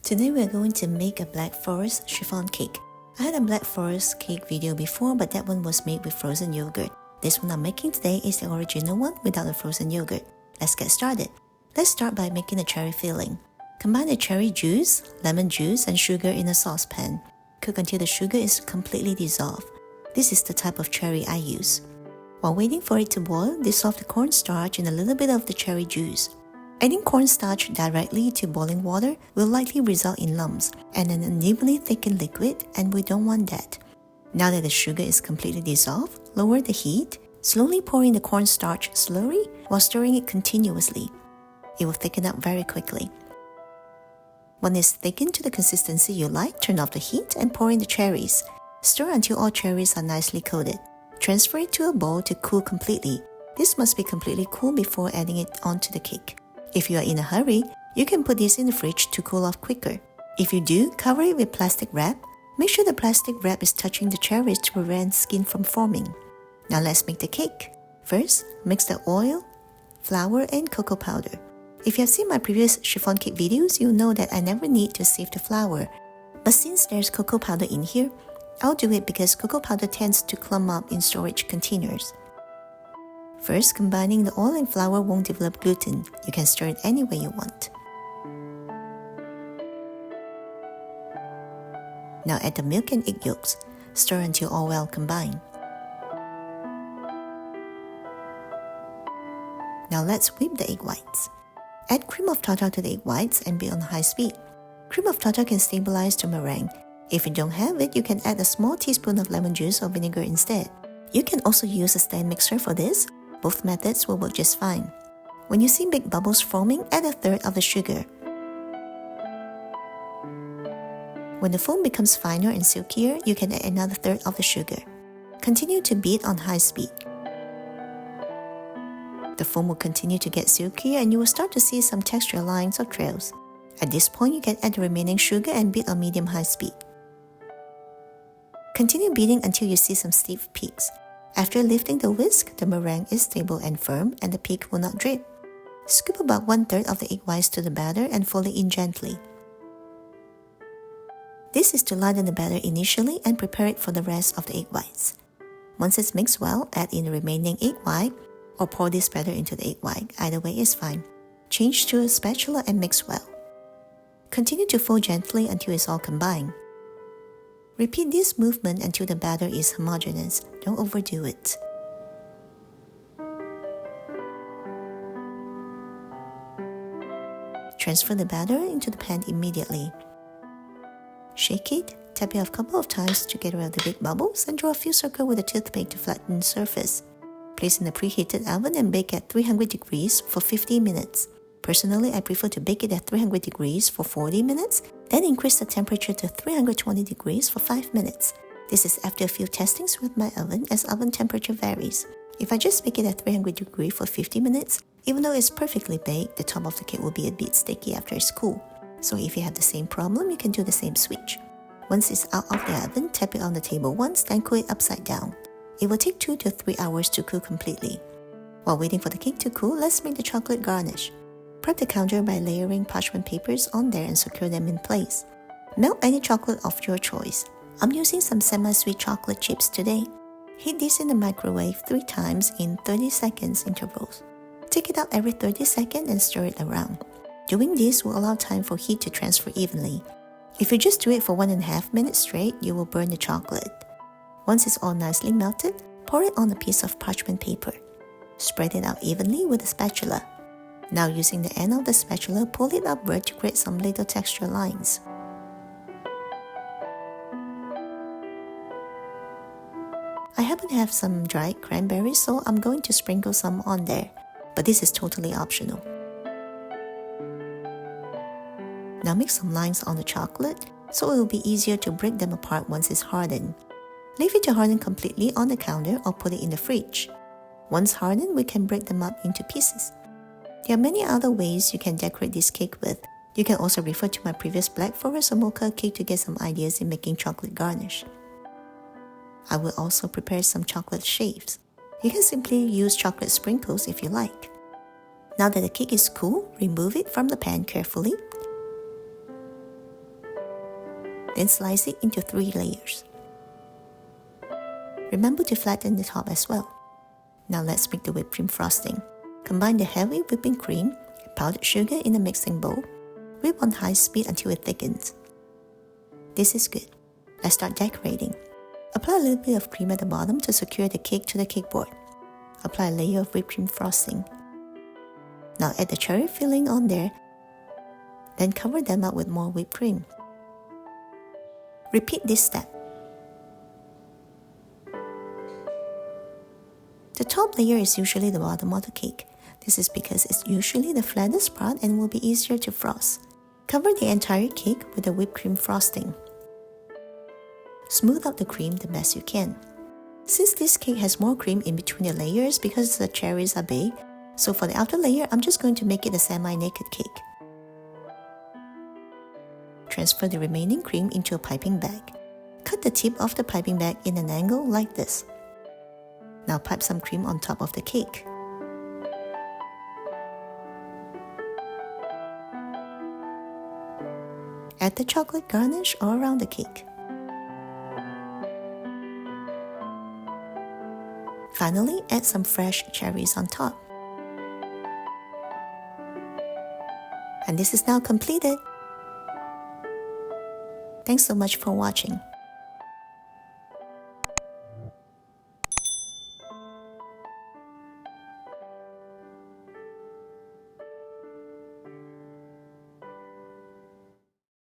Today we are going to make a Black Forest Chiffon Cake. I had a Black Forest cake video before, but that one was made with frozen yogurt. This one I'm making today is the original one without the frozen yogurt. Let's get started. Let's start by making the cherry filling. Combine the cherry juice, lemon juice, and sugar in a saucepan. Cook until the sugar is completely dissolved. This is the type of cherry I use. While waiting for it to boil, dissolve the cornstarch in a little bit of the cherry juice. Adding cornstarch directly to boiling water will likely result in lumps and an unevenly thickened liquid, and we don't want that. Now that the sugar is completely dissolved, lower the heat, slowly pour in the cornstarch slurry while stirring it continuously. It will thicken up very quickly. When it's thickened to the consistency you like, turn off the heat and pour in the cherries. Stir until all cherries are nicely coated. Transfer it to a bowl to cool completely. This must be completely cool before adding it onto the cake. If you are in a hurry, you can put this in the fridge to cool off quicker. If you do, cover it with plastic wrap. Make sure the plastic wrap is touching the cherries to prevent skin from forming. Now let's make the cake. First, mix the oil, flour, and cocoa powder. If you have seen my previous chiffon cake videos, you'll know that I never need to sieve the flour. But since there's cocoa powder in here, I'll do it because cocoa powder tends to clump up in storage containers. First, combining the oil and flour won't develop gluten. You can stir it any way you want. Now add the milk and egg yolks. Stir until all well combined. Now let's whip the egg whites. Add cream of tartar to the egg whites and beat on high speed. Cream of tartar can stabilize the meringue. If you don't have it, you can add a small teaspoon of lemon juice or vinegar instead. You can also use a stand mixer for this. Both methods will work just fine. When you see big bubbles forming, add a third of the sugar. When the foam becomes finer and silkier, you can add another third of the sugar. Continue to beat on high speed. The foam will continue to get silkier and you will start to see some texture lines or trails. At this point, you can add the remaining sugar and beat on medium-high speed. Continue beating until you see some steep peaks. After lifting the whisk, the meringue is stable and firm and the peak will not drip. Scoop about 1/3 of the egg whites to the batter and fold it in gently. This is to lighten the batter initially and prepare it for the rest of the egg whites. Once it's mixed well, add in the remaining egg white or pour this batter into the egg white. Either way is fine. Change to a spatula and mix well. Continue to fold gently until it's all combined. Repeat this movement until the batter is homogeneous. Don't overdo it. Transfer the batter into the pan immediately. Shake it, tap it a couple of times to get rid of the big bubbles, and draw a few circles with a toothpick to flatten the surface. Place in the preheated oven and bake at 300 degrees for 50 minutes. Personally, I prefer to bake it at 300 degrees for 40 minutes, then increase the temperature to 320 degrees for 5 minutes. This is after a few testings with my oven, as oven temperature varies. If I just bake it at 300 degrees for 50 minutes, even though it's perfectly baked, the top of the cake will be a bit sticky after it's cool. So if you have the same problem, you can do the same switch. Once it's out of the oven, tap it on the table once, then cool it upside down. It will take 2 to 3 hours to cool completely. While waiting for the cake to cool, let's make the chocolate garnish. Prep the counter by layering parchment papers on there and secure them in place. Melt any chocolate of your choice. I'm using some semi-sweet chocolate chips today. Heat this in the microwave 3 times in 30 seconds intervals. Take it out every 30 seconds and stir it around. Doing this will allow time for heat to transfer evenly. If you just do it for 1.5 minutes straight, you will burn the chocolate. Once it's all nicely melted, pour it on a piece of parchment paper. Spread it out evenly with a spatula. Now using the end of the spatula, pull it upward to create some little texture lines. I happen to have some dried cranberries, so I'm going to sprinkle some on there, but this is totally optional. Now make some lines on the chocolate, so it will be easier to break them apart once it's hardened. Leave it to harden completely on the counter or put it in the fridge. Once hardened, we can break them up into pieces. There are many other ways you can decorate this cake with. You can also refer to my previous Black Forest or mocha cake to get some ideas in making chocolate garnish. I will also prepare some chocolate shapes. You can simply use chocolate sprinkles if you like. Now that the cake is cool, remove it from the pan carefully. Then slice it into 3 layers. Remember to flatten the top as well. Now let's make the whipped cream frosting. Combine the heavy whipping cream and powdered sugar in a mixing bowl. Whip on high speed until it thickens. This is good. Let's start decorating. Apply a little bit of cream at the bottom to secure the cake to the cake board. Apply a layer of whipped cream frosting. Now add the cherry filling on there. Then cover them up with more whipped cream. Repeat this step. The top layer is usually the bottom of the cake. This is because it's usually the flattest part and will be easier to frost. Cover the entire cake with the whipped cream frosting. Smooth out the cream the best you can. Since this cake has more cream in between the layers because the cherries are big, so for the outer layer, I'm just going to make it a semi-naked cake. Transfer the remaining cream into a piping bag. Cut the tip of the piping bag in an angle like this. Now pipe some cream on top of the cake. Add the chocolate garnish all around the cake. Finally, add some fresh cherries on top. And this is now completed. Thanks so much for watching.